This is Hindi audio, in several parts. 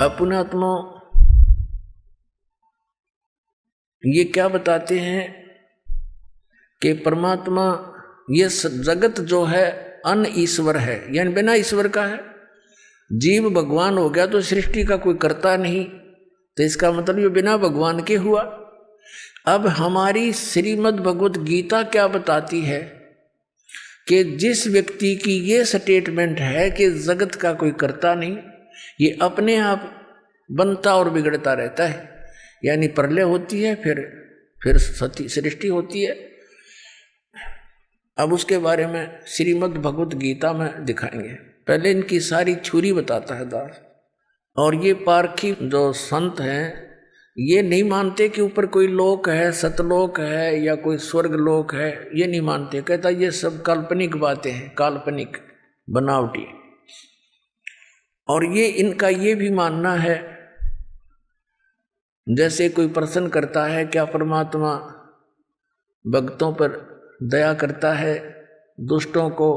पुण्यात्मा ये क्या बताते हैं कि परमात्मा ये जगत जो है अन ईश्वर है, यानी बिना ईश्वर का है। जीव भगवान हो गया तो सृष्टि का कोई करता नहीं, तो इसका मतलब ये बिना भगवान के हुआ। अब हमारी श्रीमद् भगवत गीता क्या बताती है कि जिस व्यक्ति की ये स्टेटमेंट है कि जगत का कोई करता नहीं, ये अपने आप बनता और बिगड़ता रहता है, यानी प्रलय होती है फिर सृष्टि होती है। अब उसके बारे में श्रीमद् भगवत गीता में दिखाएंगे। पहले इनकी सारी थ्योरी बताता है दास। और ये पारखी जो संत हैं ये नहीं मानते कि ऊपर कोई लोक है, सतलोक है या कोई स्वर्ग लोक है, ये नहीं मानते। कहता ये सब काल्पनिक बातें हैं, काल्पनिक बनावटी। और ये इनका ये भी मानना है, जैसे कोई प्रश्न करता है क्या परमात्मा भक्तों पर दया करता है, दुष्टों को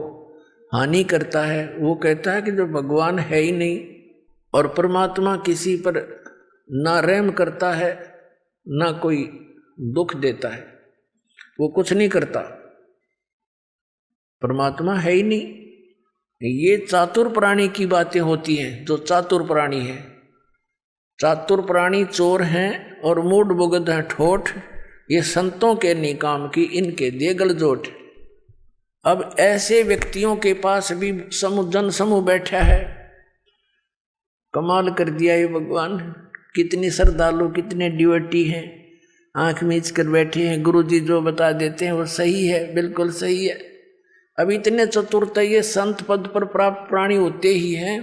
हानि करता है? वो कहता है कि जो भगवान है ही नहीं और परमात्मा किसी पर ना रहम करता है ना कोई दुख देता है, वो कुछ नहीं करता, परमात्मा है ही नहीं। ये चातुर प्राणी की बातें होती हैं। जो चातुर प्राणी है, चातुर प्राणी चोर हैं और मूड बुगद हैं ठोठ, ये संतों के निकाम की इनके देगल जोट। अब ऐसे व्यक्तियों के पास भी जन समूह बैठा है। कमाल कर दिया ये भगवान, कितनी श्रद्धालु, कितने डिवोटी हैं, आंख मीच कर बैठे हैं। गुरुजी जो बता देते हैं वो सही है, बिल्कुल सही है। अब इतने चतुरता ये संत पद पर प्राप्त प्राणी होते ही हैं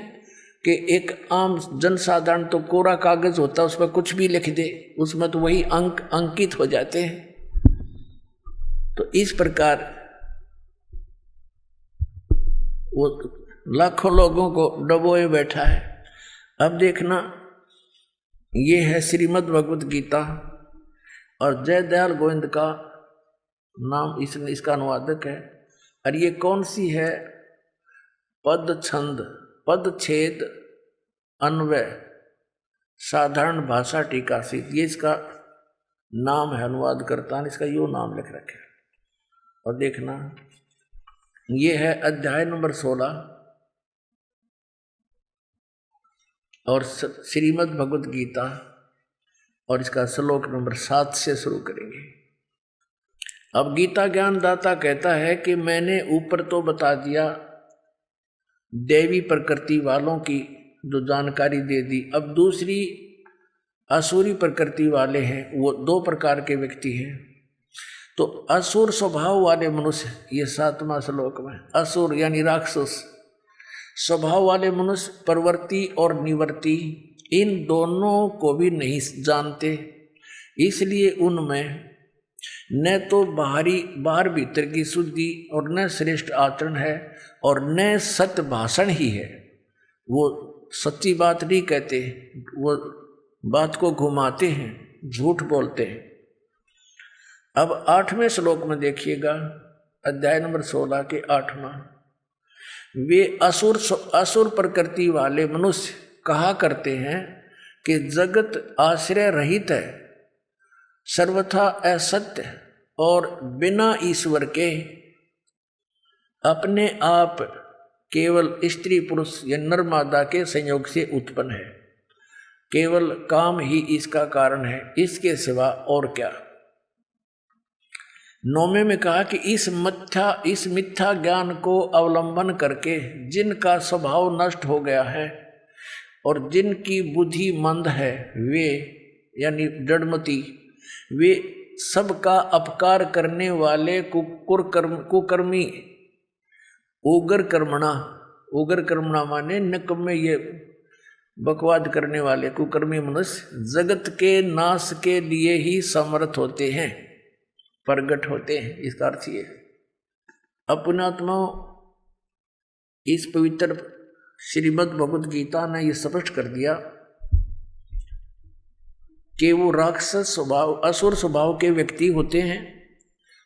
कि एक आम जनसाधारण तो कोरा कागज होता है, उस पर कुछ भी लिख दे, उसमें तो वही अंक अंकित हो जाते हैं। तो इस प्रकार वो लाखों लोगों को डबोए बैठा है। अब देखना, ये है श्रीमद् भगवत गीता और जय दयाल गोविंद का नाम इसका अनुवादक है। और ये कौन सी है? पद छंद, पद छेद, अन्वय, साधारण भाषा टीका से, ये इसका नाम है। अनुवाद करता इसका यो नाम लिख रखे। और देखना, ये है अध्याय नंबर 16 और श्रीमद् भगवत गीता, और इसका श्लोक नंबर 7 से शुरू करेंगे। अब गीता ज्ञानदाता कहता है कि मैंने ऊपर तो बता दिया देवी प्रकृति वालों की जो जानकारी दे दी। अब दूसरी असुरी प्रकृति वाले हैं, वो 2 प्रकार के व्यक्ति हैं। तो असुर स्वभाव वाले मनुष्य, ये 7वां श्लोक में, असुर यानी राक्षस स्वभाव वाले मनुष्य प्रवृत्ति और निवृत्ति इन दोनों को भी नहीं जानते, इसलिए उनमें न तो बाहर भीतर की शुद्धि और न श्रेष्ठ आचरण है और न सत्य भाषण ही है। वो सच्ची बात नहीं कहते, वो बात को घुमाते हैं, झूठ बोलते हैं। अब 8वें श्लोक में देखिएगा, अध्याय नंबर 16 के 8वां, वे असुर प्रकृति वाले मनुष्य कहा करते हैं कि जगत आश्रय रहित है, सर्वथा असत्य और बिना ईश्वर के अपने आप केवल स्त्री पुरुष या नर मादा के संयोग से उत्पन्न है। केवल काम ही इसका कारण है, इसके सिवा और क्या। 9वें में कहा कि इस मिथ्या ज्ञान को अवलंबन करके जिनका स्वभाव नष्ट हो गया है और जिनकी बुद्धि मंद है, वे यानी जड़मती, वे सबका अपकार करने वाले कुकर्मी उग्र कर्मणा माने निकम्मे, ये बकवाद करने वाले कुकर्मी मनुष्य जगत के नाश के लिए ही समर्थ होते हैं, प्रगट होते हैं। इसका अर्थ ये है। अब पुण्यात्माओं, इस पवित्र श्रीमद् भगवत गीता ने ये स्पष्ट कर दिया कि वो राक्षस स्वभाव, असुर स्वभाव के व्यक्ति होते हैं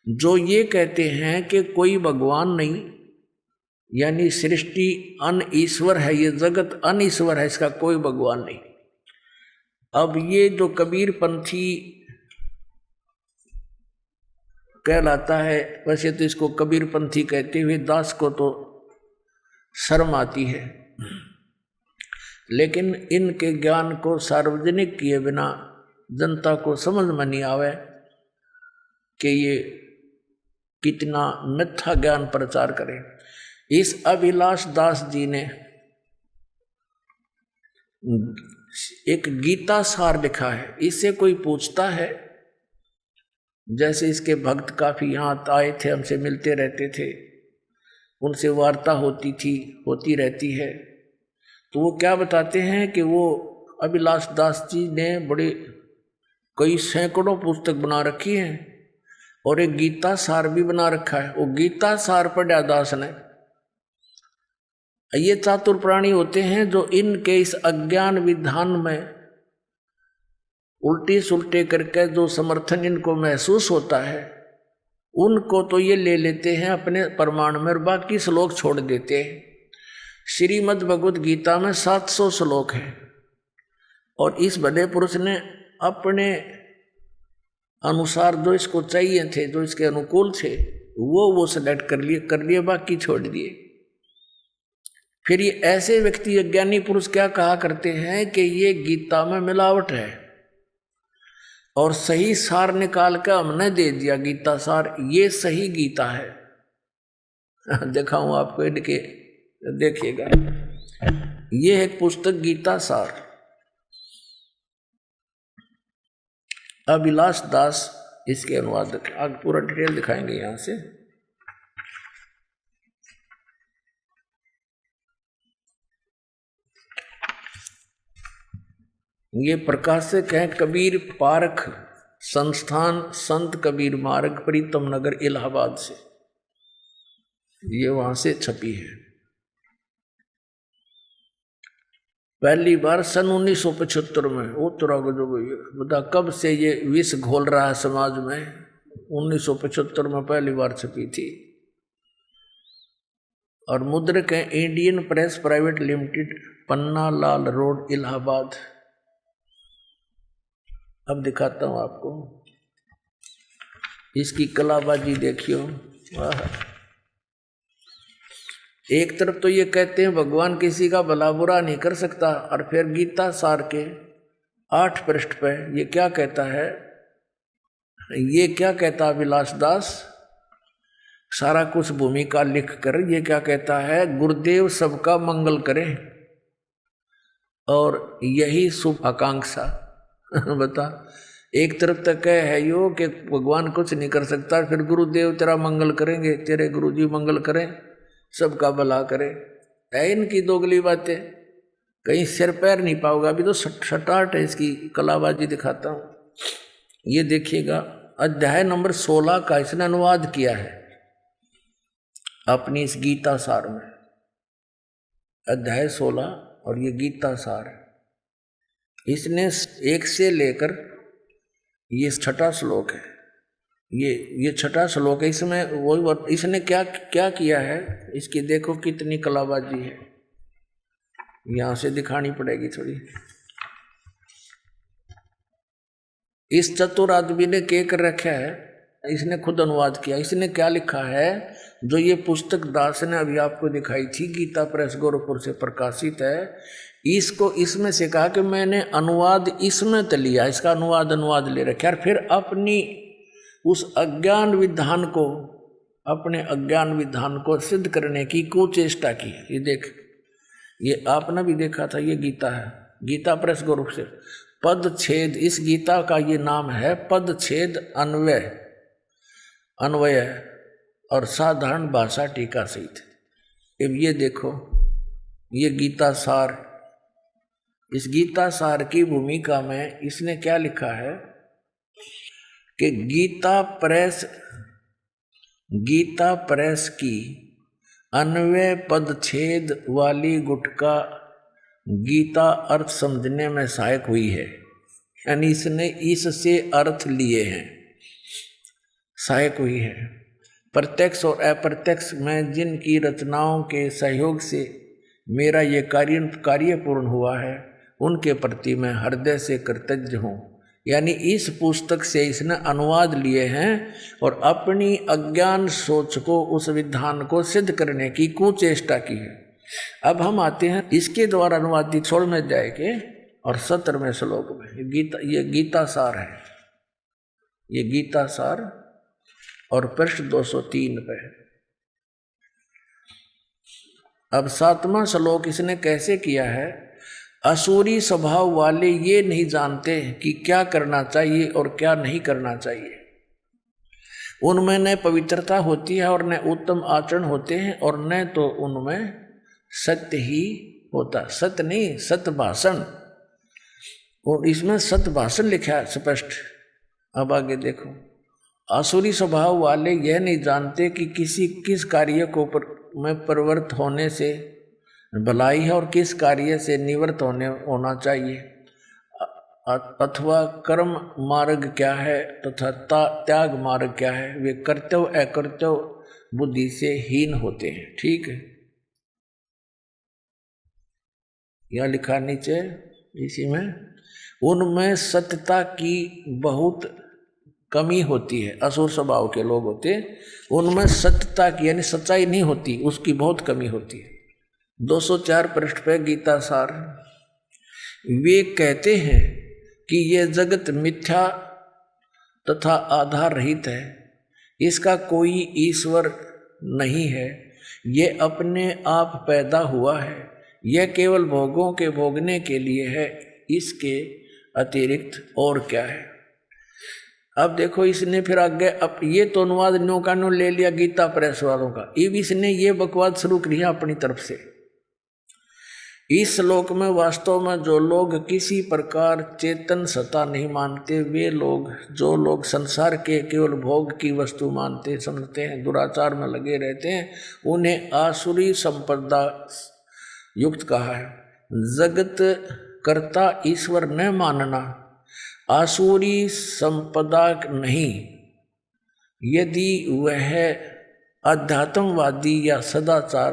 जो ये कहते हैं कि कोई भगवान नहीं, यानी सृष्टि अन ईश्वर है, ये जगत अन ईश्वर है, इसका कोई भगवान नहीं। अब ये जो कबीर पंथी कहलाता है, वैसे तो इसको कबीर पंथी कहते हुए दास को तो शर्म आती है, लेकिन इनके ज्ञान को सार्वजनिक किए बिना जनता को समझ में नहीं आवे कि ये कितना मिथ्या ज्ञान प्रचार करें। इस अभिलाष दास जी ने एक गीता सार लिखा है। इससे कोई पूछता है, जैसे इसके भक्त काफी यहाँ आए थे, हमसे मिलते रहते थे, उनसे वार्ता होती रहती है, तो वो क्या बताते हैं कि वो अभिलाष दास जी ने बड़े कई सैकड़ों पुस्तक बना रखी हैं और एक गीता सार भी बना रखा है। वो गीता सार पढ़ा दास ने। ये चातुर प्राणी होते हैं जो इनके इस अज्ञान विधान में उल्टी सुलटे करके जो समर्थन इनको महसूस होता है, उनको तो ये ले लेते हैं अपने प्रमाण में और बाकी श्लोक छोड़ देते हैं। श्रीमद् भगवद गीता में 700 श्लोक हैं और इस बड़े पुरुष ने अपने अनुसार जो इसको चाहिए थे, जो इसके अनुकूल थे, वो सेलेक्ट कर लिए, बाकी छोड़ दिए। फिर ये ऐसे व्यक्ति, अज्ञानी पुरुष क्या कहा करते हैं कि ये गीता में मिलावट है और सही सार निकाल कर हमने दे दिया गीता सार, ये सही गीता है। दिखाऊं आपको, इनके देखिएगा, ये है पुस्तक गीता सार, अभिलाष दास इसके अनुवादक। आगे पूरा डिटेल दिखाएंगे यहां से। ये प्रकाशक है कबीर पारख संस्थान, संत कबीर मार्ग, प्रीतम नगर, इलाहाबाद से। ये वहां से छपी है। पहली बार सन 1975 में। वो तो जो बता कब से ये विष घोल रहा है समाज में। 1975 में पहली बार छपी थी और मुद्रक है Indian press private limited, Panna Lal road, Allahabad. अब दिखाता हूं आपको, इसकी कलाबाजी देखियो। वाह, एक तरफ तो ये कहते हैं भगवान किसी का भला बुरा नहीं कर सकता, और फिर गीता सार के 8 पृष्ठ पे ये क्या कहता है, ये क्या कहता अभिलाष दास, सारा कुछ भूमिका लिख कर ये क्या कहता है, गुरुदेव सबका मंगल करें और यही शुभ आकांक्षा। बता, एक तरफ तक है यो कि भगवान कुछ नहीं कर सकता, फिर गुरुदेव तेरा मंगल करेंगे, तेरे गुरुजी मंगल करें, सबका भला करे। है इनकी दोगली बातें, कहीं सिर पैर नहीं पाओगा। अभी तो सटाट है इसकी कलाबाजी, दिखाता हूँ। ये देखिएगा, अध्याय नंबर 16 का इसने अनुवाद किया है अपनी इस गीता सार में। अध्याय 16 और ये गीता सार है। इसने 1 से लेकर ये 6वां श्लोक है, ये 6वां श्लोक है। इसमें वही इसने क्या क्या किया है, इसकी देखो कितनी कलाबाजी है। यहां से दिखानी पड़ेगी थोड़ी। इस चतुर आदमी ने क्या कर रखा है, इसने खुद अनुवाद किया। इसने क्या लिखा है, जो ये पुस्तक दास ने अभी आपको दिखाई थी, गीता प्रेस गोरखपुर से प्रकाशित है, इसको इसमें से कहा कि मैंने अनुवाद इसमें तो लिया, इसका अनुवाद ले रखा, और फिर अपनी उस अज्ञान विधान को, अपने अज्ञान विधान को सिद्ध करने की कुचेष्टा की। ये देख, ये आपने भी देखा था, ये गीता है, गीता प्रेस गोरखपुर से। पदछेद, इस गीता का ये नाम है पदछेद अन्वय और साधारण भाषा टीका सहित। अब ये देखो, ये गीता सार, इस गीता सार की भूमिका में इसने क्या लिखा है कि गीता प्रेस की अन्वय पदछेद वाली गुटका गीता अर्थ समझने में सहायक हुई है। यानी इसने इससे अर्थ लिए हैं, सहायक हुई है। प्रत्यक्ष और अप्रत्यक्ष में जिनकी रचनाओं के सहयोग से मेरा ये कार्य पूर्ण हुआ है, उनके प्रति मैं हृदय से कृतज्ञ हूँ। यानी इस पुस्तक से इसने अनुवाद लिए हैं और अपनी अज्ञान सोच को, उस विधान को सिद्ध करने की कुचेष्टा की है। अब हम आते हैं इसके द्वारा अनुवादित 16वें अध्याय के और 17वें श्लोक में। ये गीता सार है, ये गीता सार और पृष्ठ 203 पे। अब 7वां श्लोक इसने कैसे किया है? असुरी स्वभाव वाले ये नहीं जानते कि क्या करना चाहिए और क्या नहीं करना चाहिए। उनमें न पवित्रता होती है और न उत्तम आचरण होते हैं और न तो उनमें सत्य ही होता। सत्य नहीं, सत्य भाषण। और इसमें सत्य भाषण लिखा है स्पष्ट। अब आगे देखो, आसुरी स्वभाव वाले यह नहीं जानते कि किस कार्य को में प्रवृत्त होने से भलाई है और किस कार्य से निवृत्त होना चाहिए, अथवा कर्म मार्ग क्या है तथा त्याग मार्ग क्या है। वे कर्तव्य अकर्तव्य बुद्धि से हीन होते हैं। ठीक है, यह लिखा नीचे इसी में, उनमें सत्यता की बहुत कमी होती है। असुर स्वभाव के लोग होते, उनमें सत्यता की यानी सच्चाई नहीं होती, उसकी बहुत कमी होती है। 204 पृष्ठ पे गीता सार। वे कहते हैं कि ये जगत मिथ्या तथा आधार रहित है, इसका कोई ईश्वर नहीं है, ये अपने आप पैदा हुआ है, यह केवल भोगों के भोगने के लिए है, इसके अतिरिक्त और क्या है। अब देखो इसने फिर आगे, अब ये तो अनुवाद न्यो का न्यो ले लिया गीता प्रेस वालों का। अब इसने ये बकवाद शुरू किया अपनी तरफ से। इस श्लोक में वास्तव में जो लोग किसी प्रकार चेतन सत्ता नहीं मानते, वे लोग, जो लोग संसार के केवल भोग की वस्तु मानते समझते हैं, दुराचार में लगे रहते हैं, उन्हें आसुरी संपदा युक्त कहा है। जगत कर्ता ईश्वर न मानना आसुरी संपदा नहीं, यदि वह अध्यात्मवादी या सदाचार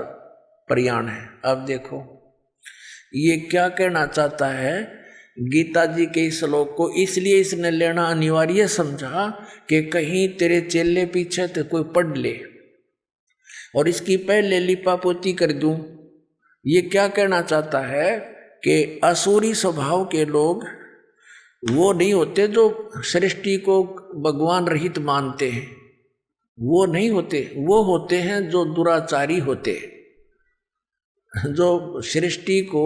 प्रयाण है। अब देखो ये क्या कहना चाहता है गीता जी के इस श्लोक को, इसलिए इसने लेना अनिवार्य समझा कि कहीं तेरे चेले पीछे तो कोई पढ़ ले और इसकी पहले लिपापोती कर दूं। ये क्या कहना चाहता है कि असुरी स्वभाव के लोग वो नहीं होते जो सृष्टि को भगवान रहित मानते हैं, वो नहीं होते। वो होते हैं जो दुराचारी होते, जो सृष्टि को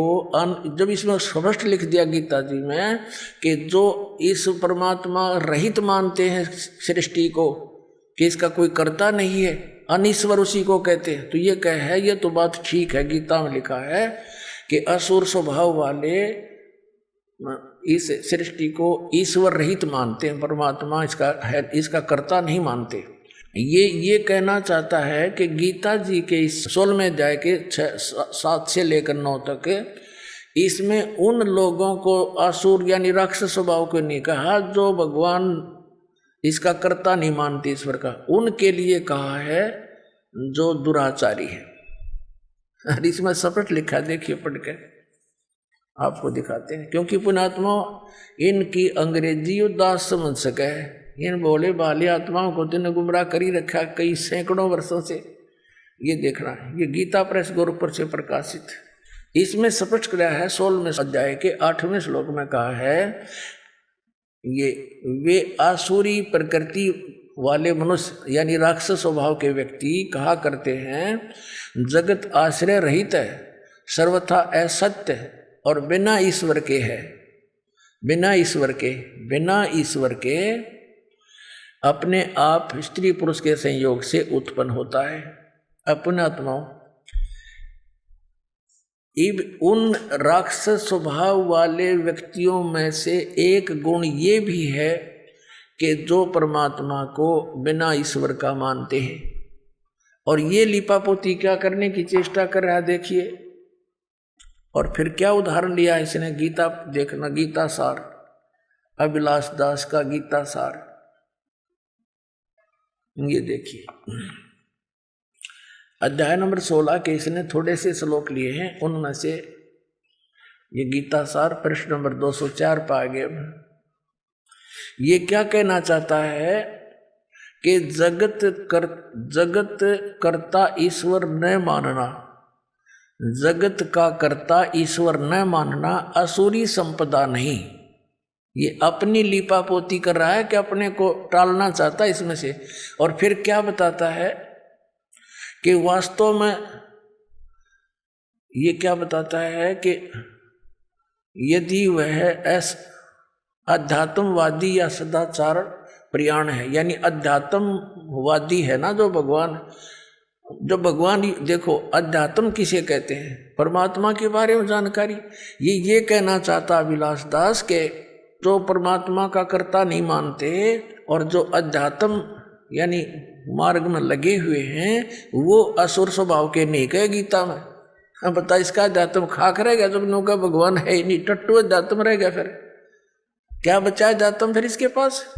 जब इसमें स्पष्ट लिख दिया गीता जी में कि जो इस परमात्मा रहित मानते हैं सृष्टि को, कि इसका कोई कर्ता नहीं है, अनीश्वर उसी को कहते हैं, तो ये कह है, ये तो बात ठीक है। गीता में लिखा है कि असुर स्वभाव वाले इस सृष्टि को ईश्वर रहित मानते हैं, परमात्मा इसका है, इसका कर्ता नहीं मानते। ये कहना चाहता है कि गीता जी के इस 16वें अध्याय के 7 से लेकर 9 तक इसमें उन लोगों को असुर यानी राक्षस स्वभाव को नहीं कहा जो भगवान इसका कर्ता नहीं मानते ईश्वर का, उनके लिए कहा है जो दुराचारी है। और इसमें स्पष्ट लिखा, देखिए पढ़ के आपको दिखाते हैं, क्योंकि पुण्यात्मा इनकी अंग्रेजी उदास समझ सके। इन भोले भाले आत्माओं को दिन गुमराह कर ही रखा कई सैकड़ों वर्षों से। ये देखना है, ये गीता प्रेस गोरखपुर से प्रकाशित, इसमें स्पष्ट किया है 16वें अध्याय के 8वें श्लोक में कहा है, ये वे आसुरी प्रकृति वाले मनुष्य यानी राक्षस स्वभाव के व्यक्ति कहा करते हैं, जगत आश्रय रहित है, सर्वथा असत्य है और बिना ईश्वर के है। बिना ईश्वर के अपने आप स्त्री पुरुष के संयोग से उत्पन्न होता है। अपने आत्माओं उन राक्षस स्वभाव वाले व्यक्तियों में से एक गुण ये भी है कि जो परमात्मा को बिना ईश्वर का मानते हैं। और ये लिपापोती क्या करने की चेष्टा कर रहा है देखिए। और फिर क्या उदाहरण लिया इसने, गीता देखना, गीता सार, अभिलाष दास का गीता सार, ये देखिए अध्याय नंबर 16 के इसने थोड़े से श्लोक लिए हैं, उनमें से ये गीता सार पृष्ठ नंबर 204 पर आ गए। ये क्या कहना चाहता है कि जगत करता ईश्वर न मानना, जगत का कर्ता ईश्वर न मानना असुरी संपदा नहीं। ये अपनी लीपापोती कर रहा है कि अपने को टालना चाहता है इसमें से। और फिर क्या बताता है कि वास्तव में ये क्या बताता है कि यदि वह अध्यात्मवादी या सदाचार प्रयाण है, यानी अध्यात्मवादी है ना जो भगवान देखो, अध्यात्म किसे कहते हैं? परमात्मा के बारे में जानकारी। ये कहना चाहता अभिलाष दास के जो परमात्मा का कर्ता नहीं मानते और जो अध्यात्म यानी मार्ग में लगे हुए हैं वो असुर स्वभाव के नहीं कहे गीता में। हम बता इसका अध्यात्म खाक रहेगा जब नो का भगवान है ही नहीं, टट्टू अध्यात्म रहेगा, फिर क्या बचा अध्यात्म फिर इसके पास।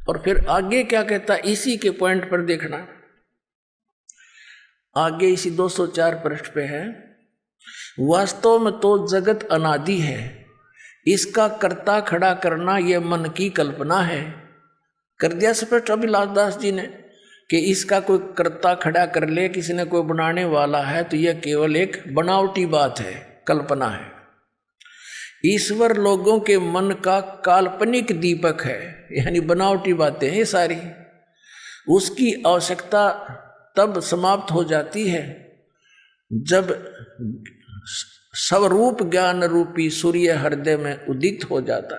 और फिर आगे क्या कहता, इसी के पॉइंट पर देखना, आगे इसी 204 पृष्ठ पे है, वास्तव में तो जगत अनादि है, इसका कर्ता खड़ा करना यह मन की कल्पना है। कर दिया स्पष्ट अभिलाष दास जी ने कि इसका कोई कर्ता खड़ा कर ले, किसी ने कोई बनाने वाला है, तो यह केवल एक बनावटी बात है, कल्पना है। ईश्वर लोगों के मन का काल्पनिक दीपक है, यानी बनावटी बातें हैं सारी। उसकी आवश्यकता तब समाप्त हो जाती है जब स्वरूप ज्ञान रूपी सूर्य हृदय में उदित हो जाता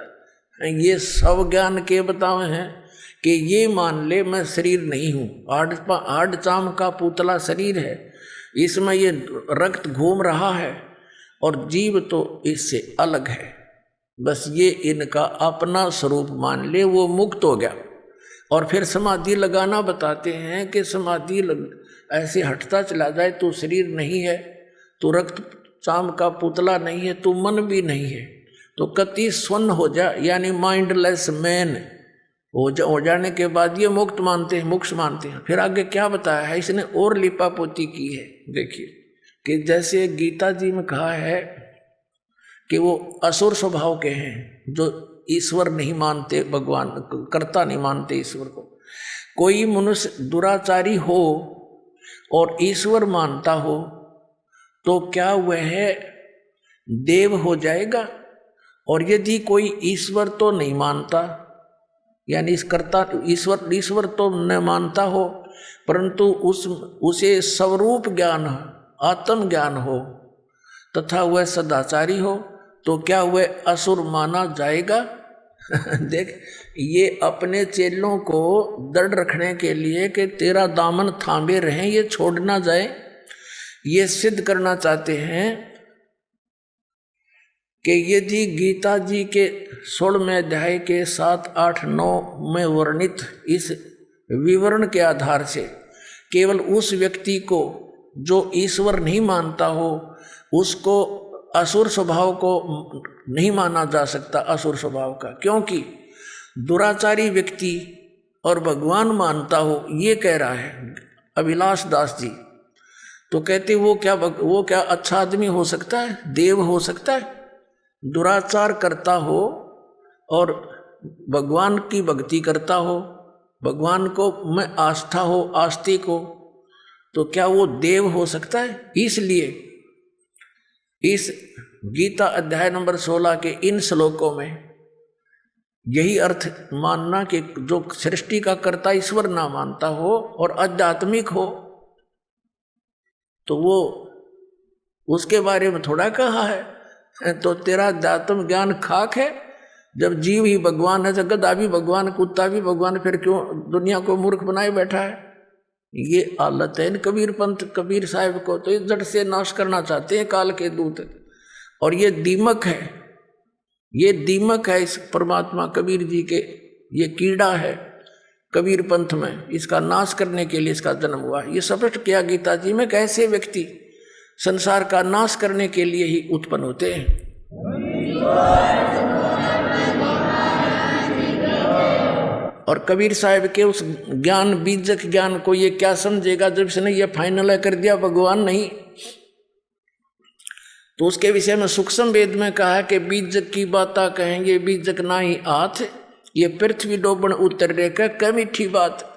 है। ये सब ज्ञान के बतावे हैं कि ये मान ले मैं शरीर नहीं हूँ, हाड़ चाम का पुतला शरीर है, इसमें ये रक्त घूम रहा है और जीव तो इससे अलग है, बस ये इनका अपना स्वरूप मान ले, वो मुक्त हो गया। और फिर समाधि लगाना बताते हैं कि समाधि ऐसे हटता चला जाए तो शरीर नहीं है, तो रक्त चाम का पुतला नहीं है, तो मन भी नहीं है, तो कति स्वर्ण हो जा, यानी माइंडलेस मैन हो जाने के बाद ये मुक्त मानते हैं, मोक्ष मानते हैं। फिर आगे क्या बताया है इसने और लिपापोती की है, देखिए कि जैसे गीता जी में कहा है कि वो असुर स्वभाव के हैं जो ईश्वर नहीं मानते, भगवान कर्ता नहीं मानते ईश्वर को। कोई मनुष्य दुराचारी हो और ईश्वर मानता हो तो क्या वह देव हो जाएगा? और यदि कोई ईश्वर तो नहीं मानता, यानी इस कर्ता ईश्वर तो न मानता हो, परंतु उसे स्वरूप ज्ञान आत्म ज्ञान हो तथा वह सदाचारी हो, तो क्या वह असुर माना जाएगा? देख, ये अपने चेलों को दृढ़ रखने के लिए कि तेरा दामन थामे रहे, ये छोड़ ना जाए, ये सिद्ध करना चाहते हैं कि यदि गीता जी के 16वें अध्याय के 7, 8, 9 में वर्णित इस विवरण के आधार से केवल उस व्यक्ति को जो ईश्वर नहीं मानता हो उसको असुर स्वभाव को नहीं माना जा सकता, असुर स्वभाव का, क्योंकि दुराचारी व्यक्ति और भगवान मानता हो, ये कह रहा है अभिलाष दास जी। तो कहते वो क्या अच्छा आदमी हो सकता है, देव हो सकता है? दुराचार करता हो और भगवान की भक्ति करता हो, भगवान को में आस्था हो, आस्तिक हो, तो क्या वो देव हो सकता है? इसलिए इस गीता अध्याय नंबर 16 के इन श्लोकों में यही अर्थ मानना कि जो सृष्टि का कर्ता ईश्वर ना मानता हो और आध्यात्मिक हो, तो वो उसके बारे में थोड़ा कहा है। तो तेरा अध्यात्म ज्ञान खाक है, जब जीव ही भगवान है, गधा भी भगवान, कुत्ता भी भगवान, फिर क्यों दुनिया को मूर्ख बनाए बैठा है? ये हालत है कबीर पंथ, कबीर साहब को तो इस जड़ से नाश करना चाहते हैं काल के दूत। और ये दीमक है, ये दीमक है इस परमात्मा कबीर जी के, ये कीड़ा है कबीर पंथ में, इसका नाश करने के लिए इसका जन्म हुआ। ये स्पष्ट किया गीता जी में, कैसे व्यक्ति संसार का नाश करने के लिए ही उत्पन्न होते हैं। और कबीर साहब के उस ज्ञान, बीजक ज्ञान को ये क्या समझेगा जब इसने ये फाइनल कर दिया भगवान नहीं। तो उसके विषय में सूक्ष्म वेद में कहा है कि बीजक की बाता कहेंगे बीजक ना ही हाथ, ये पृथ्वी डोबन उतर रे का कै मीठी बात।